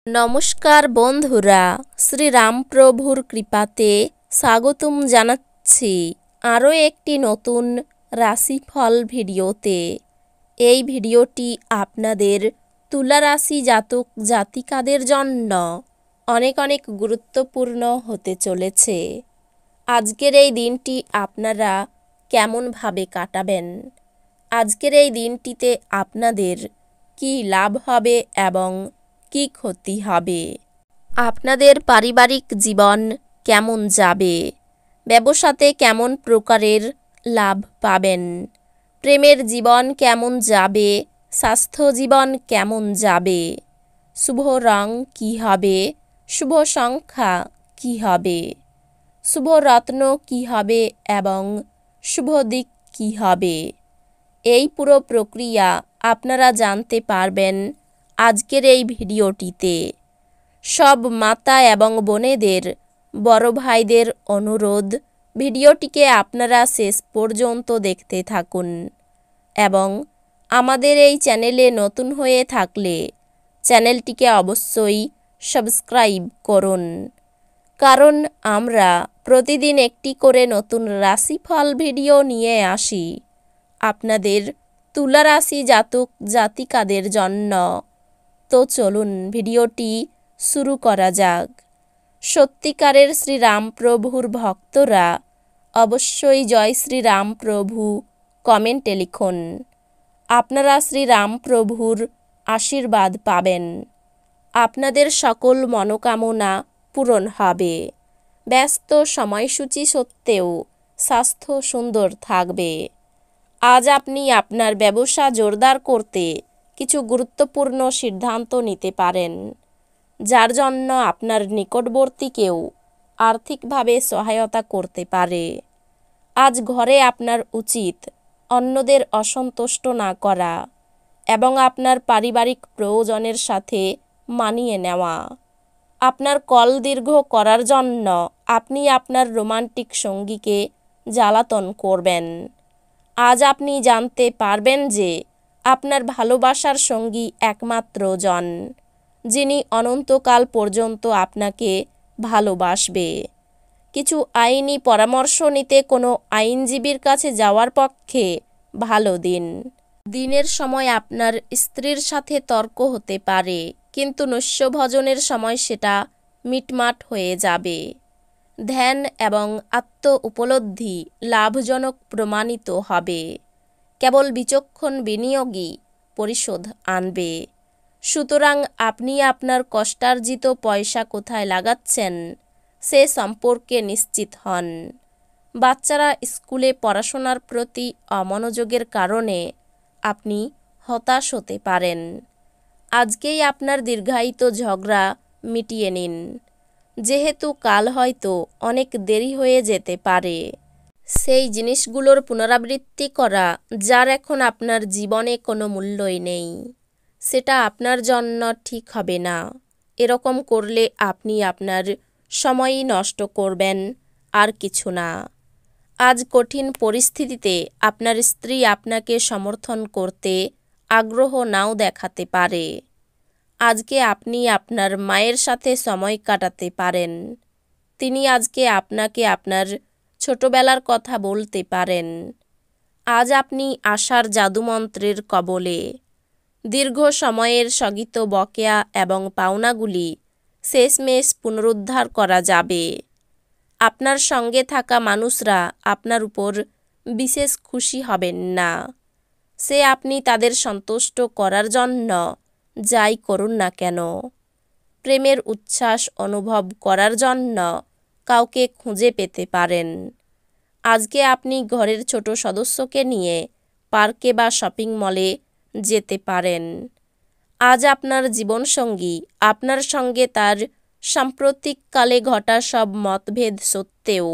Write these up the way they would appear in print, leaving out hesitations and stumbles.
নমস্কার বন্ধুরা, শ্রীরামপ্রভুর কৃপাতে স্বাগতম জানাচ্ছি আরও একটি নতুন রাশিফল ভিডিওতে। এই ভিডিওটি আপনাদের তুলা রাশি জাতক জাতিকাদের জন্য অনেক অনেক গুরুত্বপূর্ণ হতে চলেছে। আজকের এই দিনটি আপনারা কেমনভাবে কাটাবেন, আজকের এই দিনটিতে আপনাদের কি লাভ হবে এবং কি ক্ষতি হবে, আপনাদের পারিবারিক জীবন কেমন যাবে, ব্যবসাতে কেমন প্রকারের লাভ পাবেন, প্রেমের জীবন কেমন যাবে, স্বাস্থ্য জীবন কেমন যাবে, শুভ রং কী হবে, শুভ সংখ্যা কী হবে, শুভ রত্ন কী হবে এবং শুভ দিক কী হবে, এই পুরো প্রক্রিয়া আপনারা জানতে পারবেন আজকের এই ভিডিওটিতে। সব মাতা এবং বোনেদের, বড় ভাইদের অনুরোধ, ভিডিওটিকে আপনারা শেষ পর্যন্ত দেখতে থাকুন এবং আমাদের এই চ্যানেলে নতুন হয়ে থাকলে চ্যানেলটিকে অবশ্যই সাবস্ক্রাইব করুন, কারণ আমরা প্রতিদিন একটি করে নতুন রাশিফল ভিডিও নিয়ে আসি আপনাদের তুলা রাশি জাতক জাতিকাদের জন্য। তো চলুন ভিডিওটি শুরু করা যাক। সত্যিকারের শ্রীরামপ্রভুর ভক্তরা অবশ্যই জয় শ্রীরামপ্রভু কমেন্টে লিখুন। আপনারা শ্রীরামপ্রভুর আশীর্বাদ পাবেন, আপনাদের সকল মনোকামনা পূরণ হবে। ব্যস্ত সময়সূচি সত্ত্বেও স্বাস্থ্য সুন্দর থাকবে। আজ আপনি আপনার ব্যবসা জোরদার করতে কিছু গুরুত্বপূর্ণ সিদ্ধান্ত নিতে পারেন, যার জন্য আপনার নিকটবর্তী কেউ আর্থিকভাবে সহায়তা করতে পারে। আজ ঘরে আপনার উচিত অন্যদের অসন্তুষ্ট না করা এবং আপনার পারিবারিক প্রয়োজনের সাথে মানিয়ে নেওয়া। আপনার কল দীর্ঘ করার জন্য আপনি আপনার রোমান্টিক সঙ্গীকে জ্বালাতন করবেন। আজ আপনি জানতে পারবেন যে আপনার ভালোবাসার সঙ্গী একমাত্র জন, যিনি অনন্তকাল পর্যন্ত আপনাকে ভালোবাসবে। কিছু আইনি পরামর্শ নিতে কোনো আইনজীবীর কাছে যাওয়ার পক্ষে ভালো দিন। দিনের সময় আপনার স্ত্রীর সাথে তর্ক হতে পারে, কিন্তু নৈশভোজনের সময় সেটা মিটমাট হয়ে যাবে। ধ্যান এবং আত্ম উপলব্ধি লাভজনক প্রমাণিত হবে। কেবল বিচক্ষণ বিনিয়োগই পরিশোধ আনবে। সুতরাং আপনি আপনার কষ্টার্জিত পয়সা কোথায় লাগাচ্ছেন সে সম্পর্কে নিশ্চিত হন। বাচ্চারা স্কুলে পড়াশোনার প্রতি অমনোযোগের কারণে আপনি হতাশ হতে পারেন। আজকেই আপনার দীর্ঘায়িত ঝগড়া মিটিয়ে নিন, যেহেতু কাল হয়তো অনেক দেরি হয়ে যেতে পারে। সেই জিনিসগুলোর পুনরাবৃত্তি করা যার এখন আপনার জীবনে কোনো মূল্যই নেই, সেটা আপনার জন্য ঠিক হবে না। এরকম করলে আপনি আপনার সময়ই নষ্ট করবেন, আর কিছু না। আজ কঠিন পরিস্থিতিতে আপনার স্ত্রী আপনাকে সমর্থন করতে আগ্রহ নাও দেখাতে পারে। আজকে আপনি আপনার মায়ের সাথে সময় কাটাতে পারেন। তিনি আজকে আপনাকে আপনার ছোটবেলার কথা বলতে পারেন। আজ আপনি আশার জাদুমন্ত্রের কবলে। দীর্ঘ সময়ের স্থগিত বকেয়া এবং পাওনাগুলি শেষমেশ পুনরুদ্ধার করা যাবে। আপনার সঙ্গে থাকা মানুষরা আপনার উপর বিশেষ খুশি হবেন না। সে আপনি তাদের সন্তুষ্ট করার জন্য যাই করুন না কেন। প্রেমের উচ্ছ্বাস অনুভব করার জন্য কাউকে খুঁজে পেতে পারেন। আজকে আপনি ঘরের ছোট সদস্যকে নিয়ে পার্কে বা শপিং মলে যেতে পারেন। আজ আপনার জীবনসঙ্গী আপনার সঙ্গে তার সাম্প্রতিককালে ঘটা সব মতভেদ সত্ত্বেও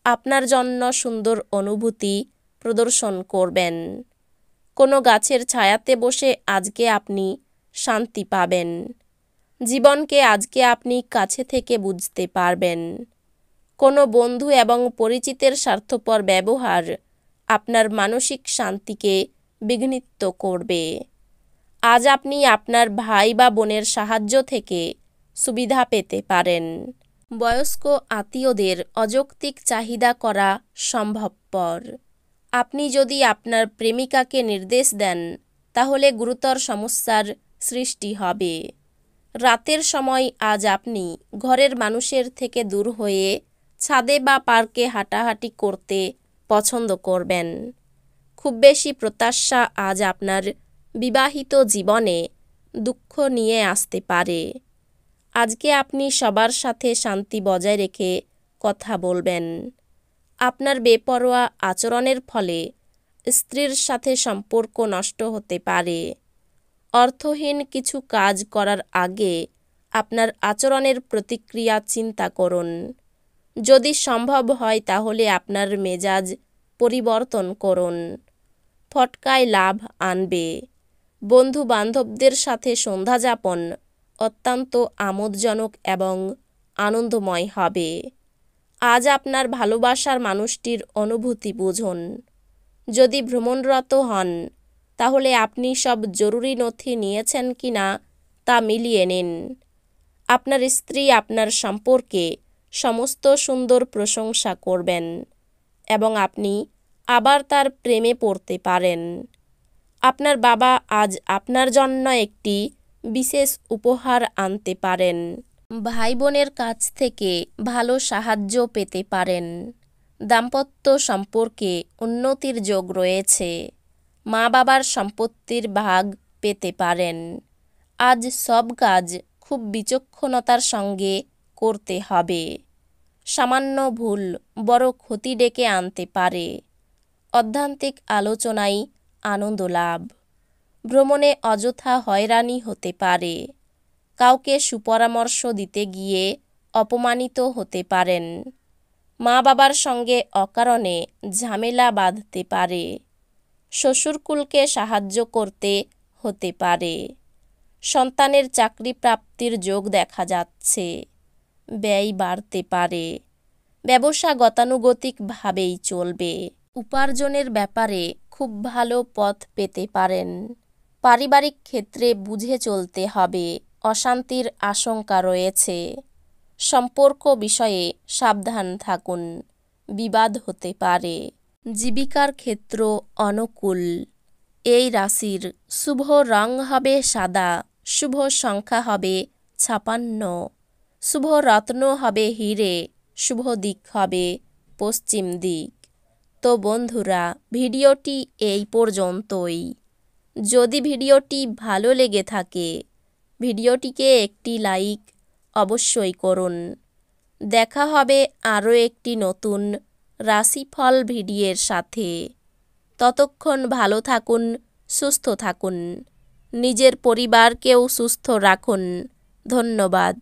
আপনার জন্য সুন্দর অনুভূতি প্রদর্শন করবেন। কোনো গাছের ছায়াতে বসে আজকে আপনি শান্তি পাবেন। জীবনকে আজকে আপনি কাছে থেকে বুঝতে পারবেন। কোনো বন্ধু এবং পরিচিতের স্বার্থপর ব্যবহার আপনার মানসিক শান্তিকে বিঘ্নিত করবে। আজ আপনি আপনার ভাই বা বোনের সাহায্য থেকে সুবিধা পেতে পারেন। বয়স্ক আত্মীয়দের অযৌক্তিক চাহিদা করা সম্ভবপর। আপনি যদি আপনার প্রেমিকাকে নির্দেশ দেন তাহলে গুরুতর সমস্যার সৃষ্টি হবে। রাতের সময় আজ আপনি ঘরের মানুষের থেকে দূর হয়ে ছাদে বা পার্কে হাঁটাহাঁটি করতে পছন্দ করবেন। খুব বেশি প্রত্যাশা আজ আপনার বিবাহিত জীবনে দুঃখ নিয়ে আসতে পারে। আজকে আপনি সবার সাথে শান্তি বজায় রেখে কথা বলবেন। আপনার বেপরোয়া আচরণের ফলে স্ত্রীর সাথে সম্পর্ক নষ্ট হতে পারে। অর্থহীন কিছু কাজ করার আগে আপনার আচরণের প্রতিক্রিয়া চিন্তা করুন। যদি সম্ভব হয় তাহলে আপনার মেজাজ পরিবর্তন করুন। ফটকায় লাভ আনবে। বন্ধু বান্ধবদের সাথে সন্ধ্যাযাপন অত্যন্ত আমোদজনক এবং আনন্দময় হবে। আজ আপনার ভালোবাসার মানুষটির অনুভূতি বুঝুন। যদি ভ্রমণরত হন তাহলে আপনি সব জরুরি নথি নিয়েছেন কিনা তা মিলিয়ে নিন। আপনার স্ত্রী আপনার সম্পর্কে সমস্ত সুন্দর প্রশংসা করবেন এবং আপনি আবার তার প্রেমে পড়তে পারেন। আপনার বাবা আজ আপনার জন্য একটি বিশেষ উপহার আনতে পারেন। ভাই বোনের কাছ থেকে ভালো সাহায্য পেতে পারেন। দাম্পত্য সম্পর্কে উন্নতির যোগ রয়েছে। মা বাবার সম্পত্তির ভাগ পেতে পারেন। আজ সব কাজ খুব বিচক্ষণতার সঙ্গে করতে হবে। সামান্য ভুল বড় ক্ষতি ডেকে আনতে পারে। অধ্যান্তিক আলোচনায় আনন্দ লাভ। ভ্রমণে অযথা হয়রানি হতে পারে। কাউকে সুপরামর্শ দিতে গিয়ে অপমানিত হতে পারেন। মা বাবার সঙ্গে অকারণে ঝামেলা বাঁধতে পারে। শ্বশুরকুলকে সাহায্য করতে হতে পারে। সন্তানের চাকরি প্রাপ্তির যোগ দেখা যাচ্ছে। ব্যয় বাড়তে পারে। ব্যবসা গতানুগতিকভাবেই চলবে। উপার্জনের ব্যাপারে খুব ভালো পথ পেতে পারেন। পারিবারিক ক্ষেত্রে বুঝে চলতে হবে। অশান্তির আশঙ্কা রয়েছে। সম্পর্ক বিষয়ে সাবধান থাকুন। বিবাদ হতে পারে। জীবিকার ক্ষেত্র অনুকূল। এই রাশির শুভ রং হবে সাদা। শুভ সংখ্যা হবে 56। শুভ রত্ন হবে হিরে। শুভ দিক হবে পশ্চিম দিক। তো বন্ধুরা, ভিডিওটি এই পর্যন্তই। যদি ভিডিওটি ভালো লেগে থাকে ভিডিওটিকে একটি লাইক অবশ্যই করুন। দেখা হবে আরও একটি নতুন রাশিফল ভিডিওর সাথে। ততক্ষণ ভালো থাকুন, সুস্থ থাকুন। নিজের পরিবারকেও সুস্থ রাখুন। ধন্যবাদ।